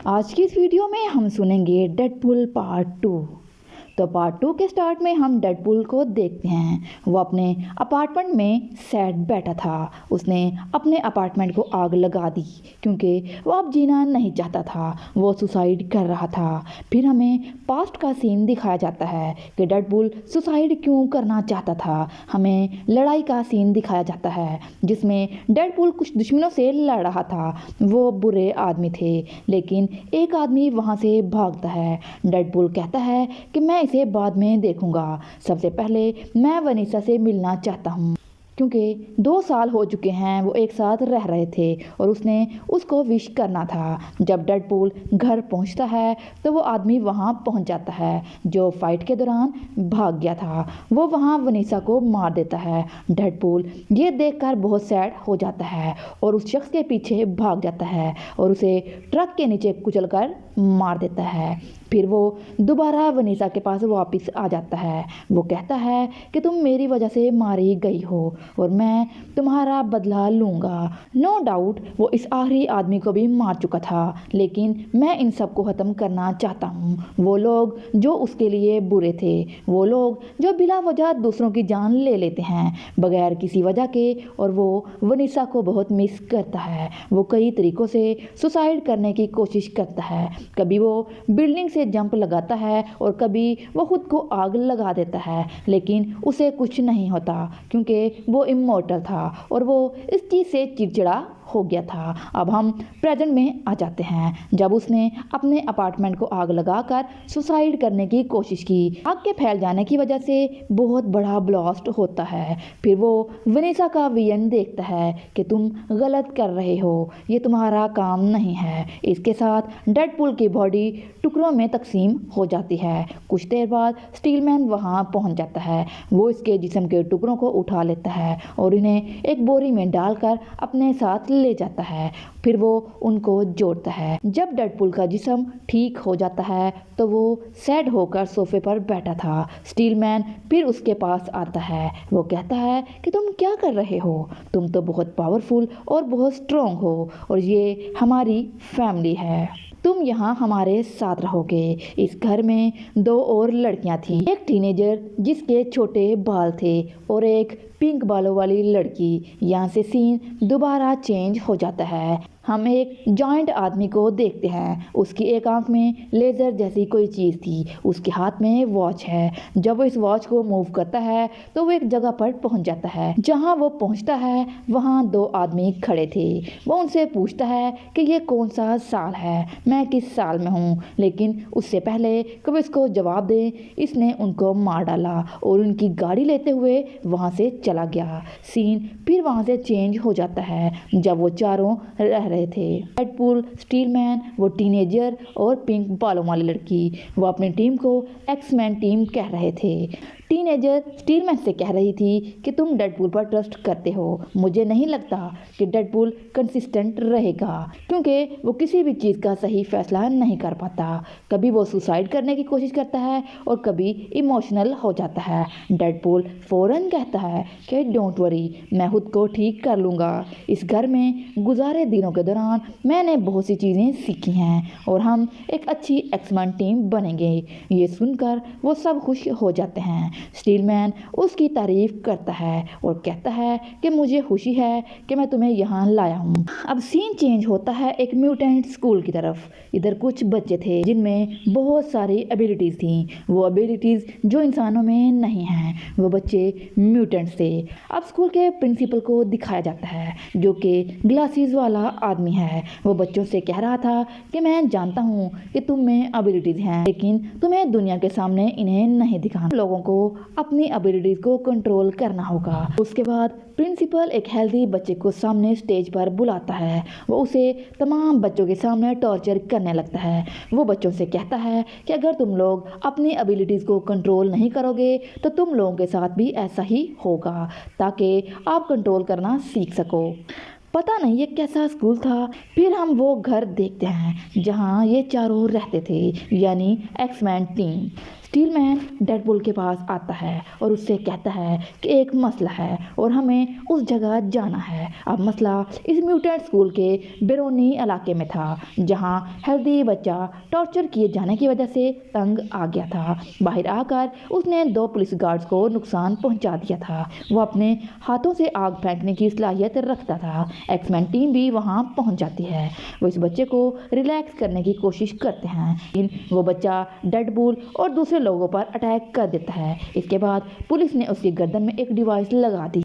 आज की इस वीडियो में हम सुनेंगे डेडपूल पार्ट 2। तो पार्ट 2 के स्टार्ट में हम डेडपूल को देखते हैं। वो अपने अपार्टमेंट में सैड बैठा था। उसने अपने अपार्टमेंट को आग लगा दी क्योंकि वो अब जीना नहीं चाहता था। वो सुसाइड कर रहा था। फिर हमें पास्ट का सीन दिखाया जाता है कि डेडपूल सुसाइड क्यों करना चाहता था। हमें लड़ाई का सीन दिखाया जाता है जिसमें डेडपूल कुछ दुश्मनों से लड़ रहा था। वो बुरे आदमी थे, लेकिन एक आदमी वहाँ से भागता है। डेडपूल कहता है कि मैं इसे बाद में देखूंगा। सबसे पहले मैं वनीसा से मिलना चाहता हूँ क्योंकि 2 साल हो चुके हैं वो एक साथ रह रहे थे और उसने उसको विश करना था। जब डेडपूल घर पहुंचता है तो वो आदमी वहां पहुंच जाता है जो फाइट के दौरान भाग गया था। वो वहां वनीसा को मार देता है। डेडपूल ये देखकर बहुत सैड हो जाता है और उस शख्स के पीछे भाग जाता है और उसे ट्रक के नीचे कुचलकर मार देता है। फिर वो दोबारा वनीसा के पास वापस आ जाता है। वो कहता है कि तुम मेरी वजह से मारी गई हो और मैं तुम्हारा बदला लूँगा। नो डाउट वो इस आखिरी आदमी को भी मार चुका था, लेकिन मैं इन सब को ख़त्म करना चाहता हूँ। वो लोग जो उसके लिए बुरे थे, वो लोग जो बिला वजह दूसरों की जान ले लेते हैं बगैर किसी वजह के। और वो वनीसा को बहुत मिस करता है। वो कई तरीक़ों से सुसाइड करने की कोशिश करता है। कभी वो बिल्डिंग से जंप लगाता है और कभी वो खुद को आग लगा देता है, लेकिन उसे कुछ नहीं होता क्योंकि वो इमॉर्टल था और वो इस चीज़ से चिड़चिड़ा हो गया था। अब हम प्रेजेंट में आ जाते हैं जब उसने अपने अपार्टमेंट को आग लगाकर सुसाइड करने की कोशिश की। आग के फैल जाने की वजह से बहुत बड़ा ब्लास्ट होता है। फिर वो वनीसा का विजन देखता है कि तुम गलत कर रहे हो, ये तुम्हारा काम नहीं है। इसके साथ डेडपूल की बॉडी टुकड़ों में तकसीम हो जाती है। कुछ देर बाद स्टीलमैन वहां पहुंच जाता है। वो इसके जिस्म के टुकड़ों को उठा लेता है और इन्हें एक बोरी में डालकर अपने साथ ले जाता है। फिर वो उनको जोड़ता है। जब डेडपूल का जिस्म ठीक हो जाता है तो वो सैड होकर सोफे पर बैठा था। स्टीलमैन फिर उसके पास आता है। वो कहता है कि तुम क्या कर रहे हो? तुम तो बहुत पावरफुल और बहुत स्ट्रॉन्ग हो और ये हमारी फैमिली है। तुम यहाँ हमारे साथ रहोगे। इस घर में 2 और लड़कियाँ थीं, एक टीनेजर जिसके छोटे बाल थे और एक पिंक बालों वाली लड़की। यहाँ से सीन दोबारा चेंज हो जाता है। हम एक जॉइंट आदमी को देखते हैं। उसकी एक आंख में लेज़र जैसी कोई चीज़ थी। उसके हाथ में वॉच है। जब वो इस वॉच को मूव करता है तो वो एक जगह पर पहुंच जाता है। जहां वो पहुंचता है वहां 2 आदमी खड़े थे। वो उनसे पूछता है कि ये कौन सा साल है, मैं किस साल में हूँ। लेकिन उससे पहले कि वो इसको जवाब दे, इसने उनको मार डाला और उनकी गाड़ी लेते हुए वहाँ से चला गया। सीन फिर वहाँ से चेंज हो जाता है जब वो चारों रह रहे थे। डेडपूल, स्टीलमैन, वो टीनेजर और पिंक बालों वाली लड़की। वो अपनी टीम को एक्समैन टीम कह रहे थे। टीनेजर स्टीलमैन से कह रही थी कि तुम डेडपूल पर ट्रस्ट करते हो। मुझे नहीं लगता कि डेडपूल कंसिस्टेंट रहेगा क्योंकि वो किसी भी चीज़ का सही फैसला नहीं कर पाता। कभी वो सुसाइड करने की कोशिश करता है और कभी इमोशनल हो जाता है। डेडपूल फ़ौरन कहता है कि डोंट वरी, मैं खुद को ठीक कर लूँगा। इस घर में गुजारे दिनों के दौरान मैंने बहुत सी चीज़ें सीखी हैं और हम एक अच्छी एक्समैन टीम बनेंगे। ये सुनकर वो सब खुश हो जाते हैं। स्टीलमैन उसकी तारीफ करता है और कहता है कि मुझे खुशी है कि मैं तुम्हें यहाँ लाया हूँ। अब सीन चेंज होता है एक म्यूटेंट स्कूल की तरफ। इधर कुछ बच्चे थे जिनमें बहुत सारी एबिलिटीज़ थी। वो एबिलिटीज़ जो इंसानों में नहीं हैं। वो बच्चे म्यूटेंट्स थे। अब स्कूल के प्रिंसिपल को दिखाया जाता है जो कि ग्लासेस वाला आदमी है। वो बच्चों से कह रहा था कि मैं जानता हूँ कि तुम में एबिलिटीज़ हैं, लेकिन तुम्हें दुनिया के सामने इन्हें नहीं दिखाना। लोगों को अपनी एबिलिटीज़ को कंट्रोल करना होगा। उसके बाद प्रिंसिपल एक हेल्दी बच्चे को सामने स्टेज पर बुलाता है। वो उसे तमाम बच्चों के सामने टॉर्चर करने लगता है। वो बच्चों से कहता है कि अगर तुम लोग अपनी एबिलिटीज़ को कंट्रोल नहीं करोगे तो तुम लोगों के साथ भी ऐसा ही होगा, ताकि आप कंट्रोल करना सीख सको। पता नहीं ये कैसा स्कूल था। फिर हम वो घर देखते हैं जहाँ ये चारों रहते थे, यानी X Men team. Steel man Deadpool के पास आता है और उससे कहता है कि एक मसला है और हमें उस जगह जाना है। अब मसला इस म्यूटेंट स्कूल के बेरोनी इलाके में था जहां हेल्दी बच्चा टॉर्चर किए जाने की वजह से तंग आ गया था। बाहर आकर उसने 2 पुलिस गार्ड्स को नुकसान पहुंचा दिया था। वो अपने हाथों से आग फेंकने की सलाहियत रखता था। एक्समैन टीम भी वहां पहुंच जाती है। वो इस बच्चे को रिलैक्स करने की कोशिश करते हैं लेकिन वो बच्चा डेडपुल और दूसरे लोगों पर अटैक कर देता है। इसके बाद पुलिस ने उसकी गर्दन में एक डिवाइस लगा दी।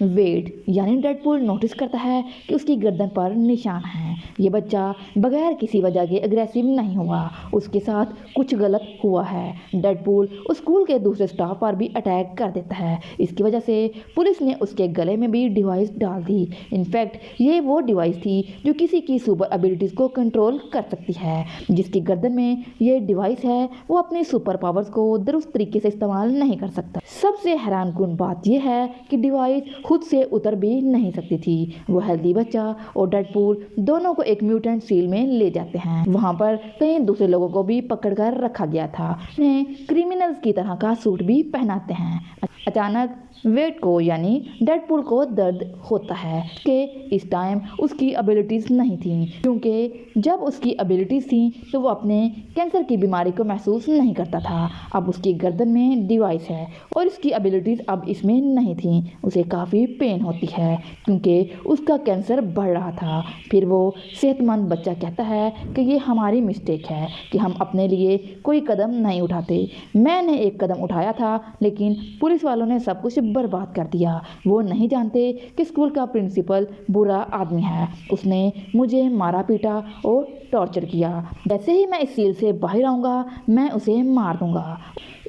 वेड यानी डेडपुल नोटिस करता है कि उसकी गर्दन पर निशान है। ये बच्चा बगैर किसी वजह के अग्रेसिव नहीं हुआ, उसके साथ कुछ गलत हुआ है। डेडपुल उस स्कूल के दूसरे स्टाफ पर भी अटैक कर देता है। इसकी वजह से पुलिस ने उसके गले में भी डिवाइस डाल दी। इनफैक्ट ये वो डिवाइस थी जो किसी की सुपर एबिलिटीज़ को कंट्रोल कर सकती है। जिसकी गर्दन में ये डिवाइस है वो अपनी सुपर पावर्स को दुरुस्त तरीके से इस्तेमाल नहीं कर सकता। सबसे हैरानकुन बात यह है कि डिवाइस खुद से उतर भी नहीं सकती थी। वो हेल्दी बच्चा और डेडपुल दोनों को एक म्यूटेंट सील में ले जाते हैं। वहां पर कई दूसरे लोगों को भी पकड़कर रखा गया था। उन्हें क्रिमिनल्स की तरह का सूट भी पहनाते हैं। अचानक वेड को यानी डेडपुल को दर्द होता है कि इस टाइम उसकी एबिलिटीज़ नहीं थी, क्योंकि जब उसकी एबिलिटीज़ थी तो वो अपने कैंसर की बीमारी को महसूस नहीं करता था। अब उसकी गर्दन में डिवाइस है और इसकी एबिलिटीज़ अब इसमें नहीं थी। उसे काफ़ी पेन होती है क्योंकि उसका कैंसर बढ़ रहा था। फिर वो सेहतमंद बच्चा कहता है कि ये हमारी मिस्टेक है कि हम अपने लिए कोई कदम नहीं उठाते। मैंने एक कदम उठाया था लेकिन पुलिस वालों ने सब कुछ बर्बाद कर दिया। वो नहीं जानते कि स्कूल का प्रिंसिपल बुरा आदमी है। उसने मुझे मारा पीटा और टॉर्चर किया। जैसे ही मैं इस सील से बाहर आऊँगा मैं उसे मार दूंगा।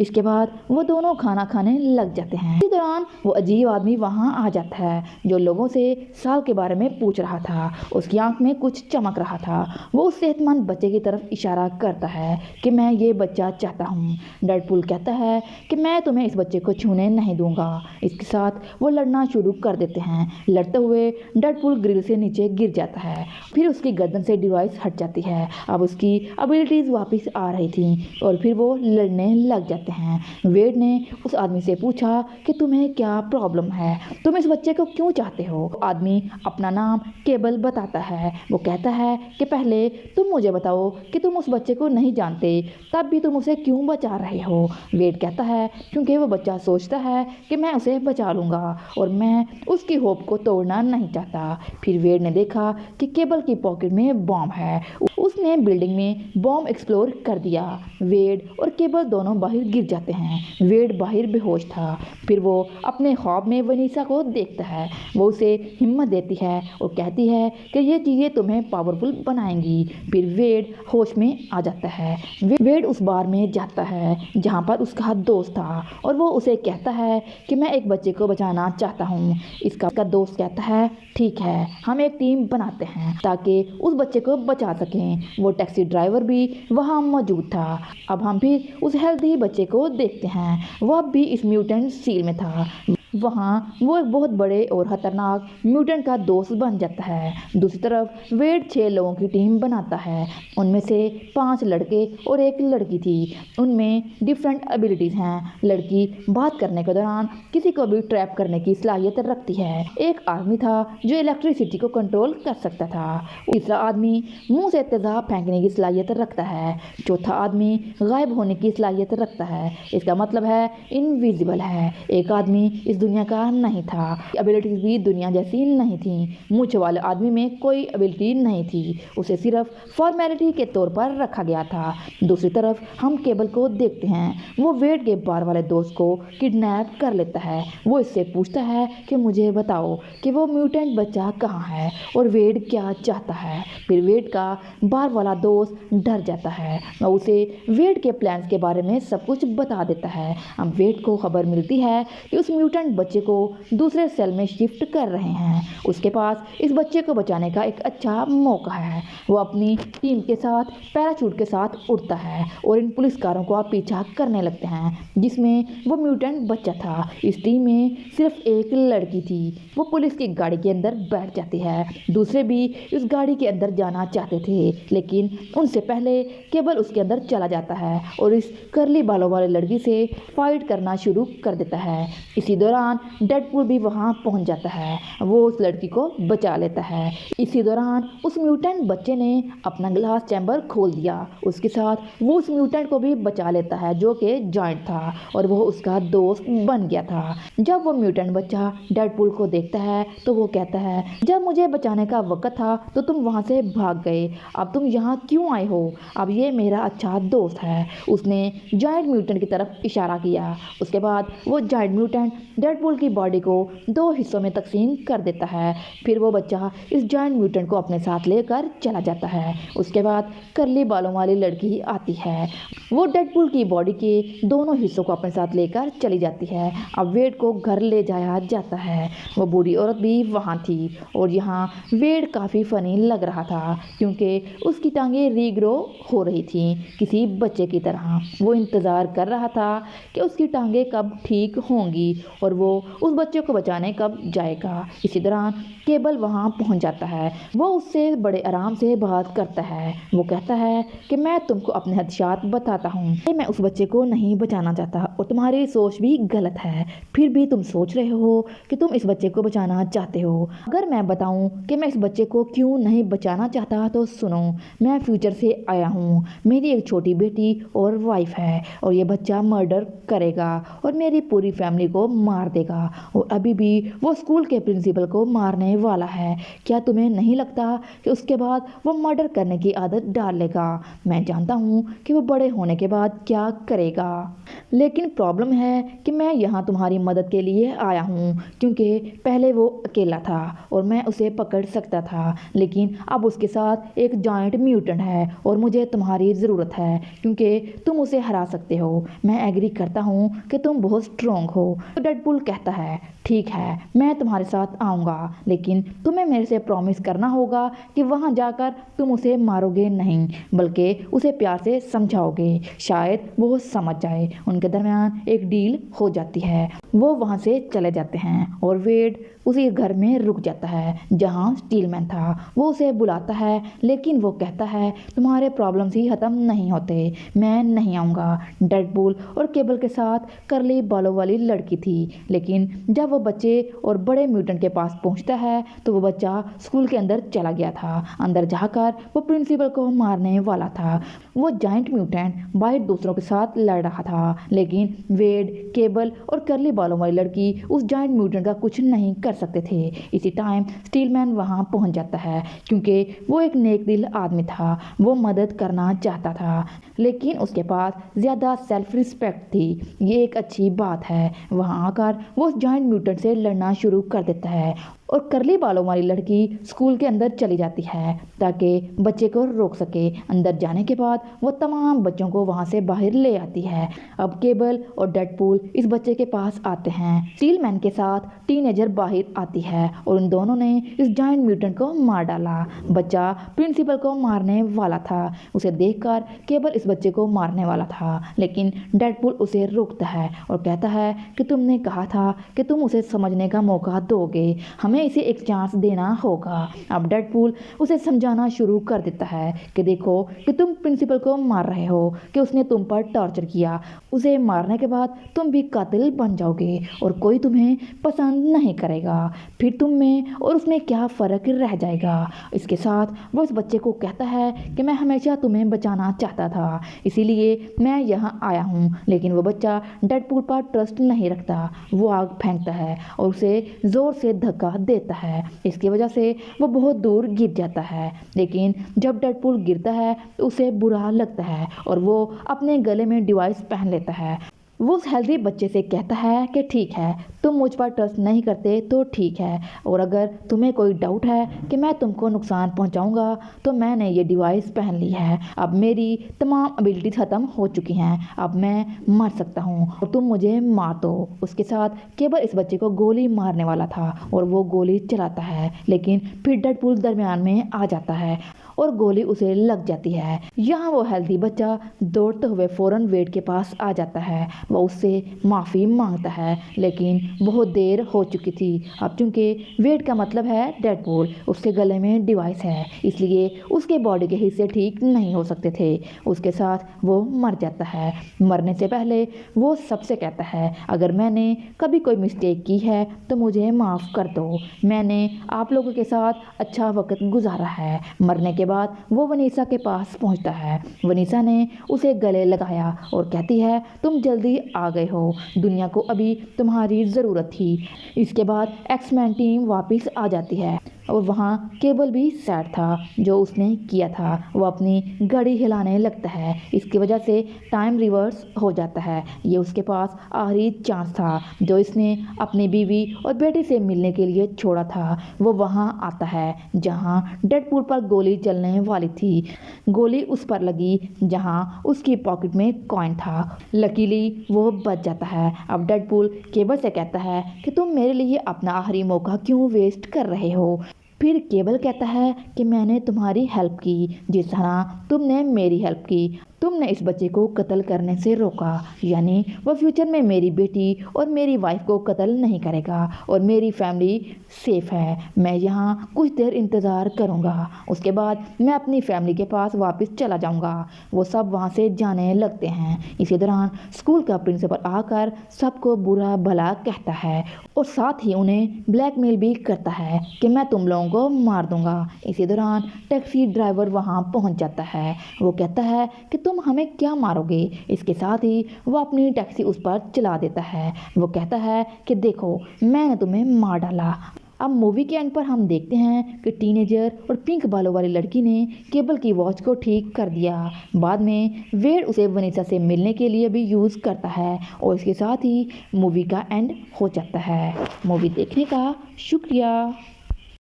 इसके बाद वो दोनों खाना खाने लग जाते हैं। इसी दौरान वो अजीब आदमी वहाँ आ जाता है जो लोगों से साल के बारे में पूछ रहा था। उसकी आंख में कुछ चमक रहा था। वो उस सेहतमंद बच्चे की तरफ इशारा करता है कि मैं ये बच्चा चाहता हूँ। डेडपुल कहता है कि मैं तुम्हें इस बच्चे को छूने नहीं दूंगा। इसके साथ वो लड़ना शुरू कर देते हैं। लड़ते हुए डेडपुल ग्रिल से नीचे गिर जाता है। फिर उसकी गर्दन से डिवाइस हट जाती है। अब उसकी एबिलिटीज वापस आ रही थी और फिर वो लड़ने लग जाते हैं। वेड ने उस आदमी से पूछा कि तुम्हें क्या प्रॉब्लम है, तुम इस बच्चे को क्यों चाहते हो। आदमी अपना नाम केबल बताता है। वो कहता है कि पहले तुम मुझे बताओ कि तुम उस बच्चे को नहीं जानते, तब भी तुम उसे क्यों बचा रहे हो। वेड कहता है क्योंकि वो बच्चा सोचता है कि मैं उसे बचा लूँगा और मैं उसकी होप को तोड़ना नहीं चाहता। फिर वेड ने देखा कि केबल की पॉकेट में बॉम्ब है। उसने बिल्डिंग में बॉम्ब एक्सप्लोर कर दिया। वेड और केबल दोनों बाहर गिर जाते हैं। वेड बाहर बेहोश था। फिर वो अपने ख्वाब में वनीसा को देखता है। वो उसे हिम्मत देती है और कहती है कि ये चीज़ें तुम्हें पावरफुल बनाएंगी। फिर वेड होश में आ जाता है। वेड उस बार में जाता है जहाँ पर उसका दोस्त था और वो उसे कहता है कि मैं एक बच्चे को बचाना चाहता हूँ। इसका दोस्त कहता है ठीक है, हम एक टीम बनाते हैं ताकि उस बच्चे को बचा सकें। वो टैक्सी ड्राइवर भी वहाँ मौजूद था। अब हम फिर उस हेल्दी बच्चे को देखते हैं। वो अब भी इस म्यूटेंट सील में था। वहाँ वो एक बहुत बड़े और खतरनाक म्यूटेंट का दोस्त बन जाता है। दूसरी तरफ वेड 6 लोगों की टीम बनाता है। उनमें से 5 लड़के और 1 लड़की थी। उनमें डिफरेंट एबिलिटीज़ हैं। लड़की बात करने के दौरान किसी को भी ट्रैप करने की सलाहियत रखती है। एक आदमी था जो इलेक्ट्रिसिटी को कंट्रोल कर सकता था। तीसरा आदमी मुंह से तेजाब फेंकने की सलाहियत रखता है। चौथा आदमी गायब होने की सलाहियत रखता है। इसका मतलब है इनविजिबल है। एक आदमी इस दुनिया का नहीं था। एबिलिटीज भी दुनिया जैसी नहीं थी। मूंछ वाले आदमी में कोई एबिलिटी नहीं थी। उसे सिर्फ फॉर्मेलिटी के तौर पर रखा गया था। दूसरी तरफ हम केबल को देखते हैं। वो वेड के बार वाले दोस्त को किडनैप कर लेता है। वो इससे पूछता है कि मुझे बताओ कि वो म्यूटेंट बच्चा कहाँ है और वेड क्या चाहता है। फिर वेड का बार वाला दोस्त डर जाता है और उसे वेड के प्लान्स के बारे में सब कुछ बता देता है। अब वेड को खबर मिलती है कि उस म्यूटेंट म्यूटेंट बच्चे को दूसरे सेल में शिफ्ट कर रहे हैं। उसके पास इस बच्चे को बचाने का एक अच्छा मौका है। वो अपनी टीम के साथ पैराशूट के साथ उड़ता है और इन पुलिसकारों का पीछा करने लगते हैं जिसमें वो म्यूटेंट बच्चा था। इस टीम में सिर्फ एक लड़की थी। वो पुलिस की गाड़ी के अंदर बैठ जाती है। दूसरे भी इस गाड़ी के अंदर जाना चाहते थे, लेकिन उनसे पहले केबल उसके अंदर चला जाता है और इस करली बालों वाली लड़की से फाइट करना शुरू कर देता है। इसी दौरान डेडपूल भी वहां पहुंच जाता है। वो उस लड़की को बचा लेता है। इसी दौरान उस म्यूटेंट बच्चे ने अपना ग्लास चैम्बर खोल दिया। उसके साथ वो उस म्यूटेंट को भी बचा लेता है जो कि जॉइंट था और वो उसका दोस्त बन गया था। जब वो म्यूटेंट बच्चा डेडपूल को देखता है तो वो कहता है, जब मुझे बचाने का वक्त था तो तुम वहां से भाग गए, अब तुम यहाँ क्यों आए हो? अब ये मेरा अच्छा दोस्त है। उसने जायंट म्यूटेंट की तरफ इशारा किया। उसके बाद वो जायंट म्यूटेंट डेडपूल की बॉडी को 2 हिस्सों में तकसीम कर देता है। फिर वो बच्चा इस जायंट म्यूटेंट को अपने साथ लेकर चला जाता है। उसके बाद करली बालों वाली लड़की आती है। वो डेडपूल की बॉडी के दोनों हिस्सों को अपने साथ लेकर चली जाती है। अब वेड को घर ले जाया जाता है। वो बूढ़ी औरत भी वहाँ थी और यहाँ वेड काफ़ी फनी लग रहा था क्योंकि उसकी टांगें रीग्रो हो रही थी किसी बच्चे की तरह। वो इंतज़ार कर रहा था कि उसकी टांगें कब ठीक होंगी और वो उस बच्चे को बचाने कब जाएगा। इसी दौरान केबल वहाँ पहुँच जाता है। वो उससे बड़े आराम से बात करता है। वो कहता है कि मैं तुमको अपने हदशात बताता हूँ। मैं उस बच्चे को नहीं बचाना चाहता और तुम्हारी सोच भी गलत है, फिर भी तुम सोच रहे हो कि तुम इस बच्चे को बचाना चाहते हो। अगर मैं बताऊं कि मैं इस बच्चे को क्यों नहीं बचाना चाहता तो सुनो। मैं फ्यूचर से आया हूँ। मेरी एक छोटी बेटी और वाइफ है और ये बच्चा मर्डर करेगा और मेरी पूरी फैमिली को मार देगा और अभी भी वो स्कूल के प्रिंसिपल को मारने वाला है। क्या तुम्हें नहीं लगता कि उसके बाद वो मर्डर करने की आदत डाल लेगा? मैं जानता हूँ कि वो बड़े होने के बाद क्या करेगा, लेकिन प्रॉब्लम है कि मैं यहाँ तुम्हारी मदद के लिए आया हूँ क्योंकि पहले वो अकेला था और मैं उसे पकड़ सकता था, लेकिन अब उसके साथ एक जायंट म्यूटेंट है और मुझे तुम्हारी ज़रूरत है क्योंकि तुम उसे हरा सकते हो। मैं एग्री करता हूँ कि तुम बहुत स्ट्रॉन्ग हो। तो डेडपूल कहता है, ठीक है, मैं तुम्हारे साथ आऊँगा, लेकिन तुम्हें मेरे से प्रॉमिस करना होगा कि वहाँ जाकर तुम उसे मारोगे नहीं बल्कि उसे प्यार से समझाओगे। शायद वो समझ जाए। उनके दरमियान एक डील हो जाती है। वो वहाँ से चले जाते हैं और वेड उसी घर में रुक जाता है जहाँ स्टीलमैन था। वो उसे बुलाता है लेकिन वो कहता है, तुम्हारे प्रॉब्लम्स ही ख़त्म नहीं होते, मैं नहीं आऊँगा। डेडपूल और केबल के साथ करली बालों वाली लड़की थी, लेकिन जब वो बच्चे और बड़े म्यूटेंट के पास पहुँचता है तो वो बच्चा स्कूल के अंदर चला गया था। अंदर जाकर वो प्रिंसिपल को मारने वाला था। वो जायंट म्यूटेंट बाहर दूसरों के साथ लड़ रहा था, लेकिन वेड, केबल और करली बालों वाली लड़की उस जायंट म्यूटेंट का कुछ नहीं कर सकते थे। इसी टाइम स्टीलमैन वहां पहुंच जाता है क्योंकि वो एक नेक दिल आदमी था। वो मदद करना चाहता था, लेकिन उसके पास ज़्यादा सेल्फ रिस्पेक्ट थी। ये एक अच्छी बात है। वहां आकर वो उस जायंट म्यूटेंट से लड़ना शुरू कर देता है और करली बालों वाली लड़की स्कूल के अंदर चली जाती है ताकि बच्चे को रोक सके। अंदर जाने के बाद वो तमाम बच्चों को वहां से बाहर ले आती है। अब केबल और डेडपूल इस बच्चे के पास आते हैं। स्टीलमैन के साथ टीनेजर बाहर आती है और उन दोनों ने इस जायंट म्यूटेंट को मार डाला। बच्चा प्रिंसिपल को मारने वाला था। उसे देखकर केबल इस बच्चे को मारने वाला था, लेकिन डेडपूल उसे रोकता है और कहता है कि तुमने कहा था कि तुम उसे समझने का मौका दोगे, हमें इसे एक चांस देना होगा। अब डेडपूल उसे समझाना शुरू कर देता है कि देखो कि तुम प्रिंसिपल को मार रहे हो, कि उसने तुम पर टॉर्चर किया। उसे मारने के बाद तुम भी कातिल बन जाओगे और कोई तुम्हें पसंद नहीं करेगा। फिर तुम में और उसमें क्या फ़र्क रह जाएगा? इसके साथ वो इस बच्चे को कहता है कि मैं हमेशा तुम्हें बचाना चाहता था, इसीलिए मैं यहाँ आया हूँ। लेकिन वो बच्चा डेडपूल पर ट्रस्ट नहीं रखता। वो आग फेंकता है और उसे ज़ोर से धक्का देता है। इसकी वजह से वो बहुत दूर गिर जाता है, लेकिन जब डेडपूल गिरता है तो उसे बुरा लगता है और वो अपने गले में डिवाइस पहन लेता है। وہ اس हेल्दी बच्चे से कहता है कि ठीक है, तुम मुझ पर ट्रस्ट नहीं करते तो ठीक है, और अगर तुम्हें कोई डाउट है कि मैं तुमको नुकसान पहुंचाऊंगा तो मैंने ये डिवाइस पहन ली है। अब मेरी तमाम एबिलिटीज ख़त्म हो चुकी हैं, अब मैं मर सकता हूँ और तुम मुझे मार दो। उसके साथ केबल इस बच्चे को गोली मारने वाला था और वो गोली चलाता है, लेकिन फिर डेडपूल दरमियान में आ जाता है और गोली उसे लग जाती है। यहाँ वो हेल्दी बच्चा दौड़ते हुए फ़ौरन वेड के पास आ जाता है। वो उससे माफ़ी मांगता है, लेकिन बहुत देर हो चुकी थी। अब चूंकि वेड का मतलब है डेडपूल, उसके गले में डिवाइस है, इसलिए उसके बॉडी के हिस्से ठीक नहीं हो सकते थे। उसके साथ वो मर जाता है। मरने से पहले वो सबसे कहता है, अगर मैंने कभी कोई मिस्टेक की है तो मुझे माफ़ कर दो, मैंने आप लोगों के साथ अच्छा वक्त गुजारा है। मरने के बाद वो वनीसा के पास पहुंचता है। वनीसा ने उसे गले लगाया और कहती है, तुम जल्दी आ गए हो, दुनिया को अभी तुम्हारी ज़रूरत थी। इसके बाद एक्समैन टीम वापस आ जाती है और वहाँ केबल भी सैड था जो उसने किया था। वो अपनी घड़ी हिलाने लगता है, इसकी वजह से टाइम रिवर्स हो जाता है। ये उसके पास आखिरी चांस था जो इसने अपनी बीवी और बेटी से मिलने के लिए छोड़ा था। वो वहाँ आता है जहाँ डेडपूल पर गोली चलने वाली थी। गोली उस पर लगी जहाँ उसकी पॉकेट में कॉइन था। लकीली वो बच जाता है। अब डेडपूल केबल से कहता है कि तुम मेरे लिए अपना आखिरी मौका क्यों वेस्ट कर रहे हो। फिर केबल कहता है कि मैंने तुम्हारी हेल्प की जिस तरह तुमने मेरी हेल्प की। तुमने इस बच्चे को कत्ल करने से रोका, यानी वो फ्यूचर में मेरी बेटी और मेरी वाइफ को कत्ल नहीं करेगा और मेरी फैमिली सेफ है। मैं यहाँ कुछ देर इंतज़ार करूँगा, उसके बाद मैं अपनी फैमिली के पास वापस चला जाऊँगा। वो सब वहाँ से जाने लगते हैं। इसी दौरान स्कूल का प्रिंसिपल आकर सबको बुरा भला कहता है और साथ ही उन्हें ब्लैकमेल भी करता है कि मैं तुम लोगों को मार दूँगा। इसी दौरान टैक्सी ड्राइवर वहाँ पहुँच जाता है। वो कहता है कि तुम हमें क्या मारोगे। इसके साथ ही वो अपनी टैक्सी उस पर चला देता है। वो कहता है कि देखो, मैंने तुम्हें मार डाला। अब मूवी के एंड पर हम देखते हैं कि टीनेजर और पिंक बालों वाली लड़की ने केबल की वॉच को ठीक कर दिया। बाद में वेड उसे वनीसा से मिलने के लिए भी यूज़ करता है और इसके साथ ही मूवी का एंड हो जाता है। मूवी देखने का शुक्रिया।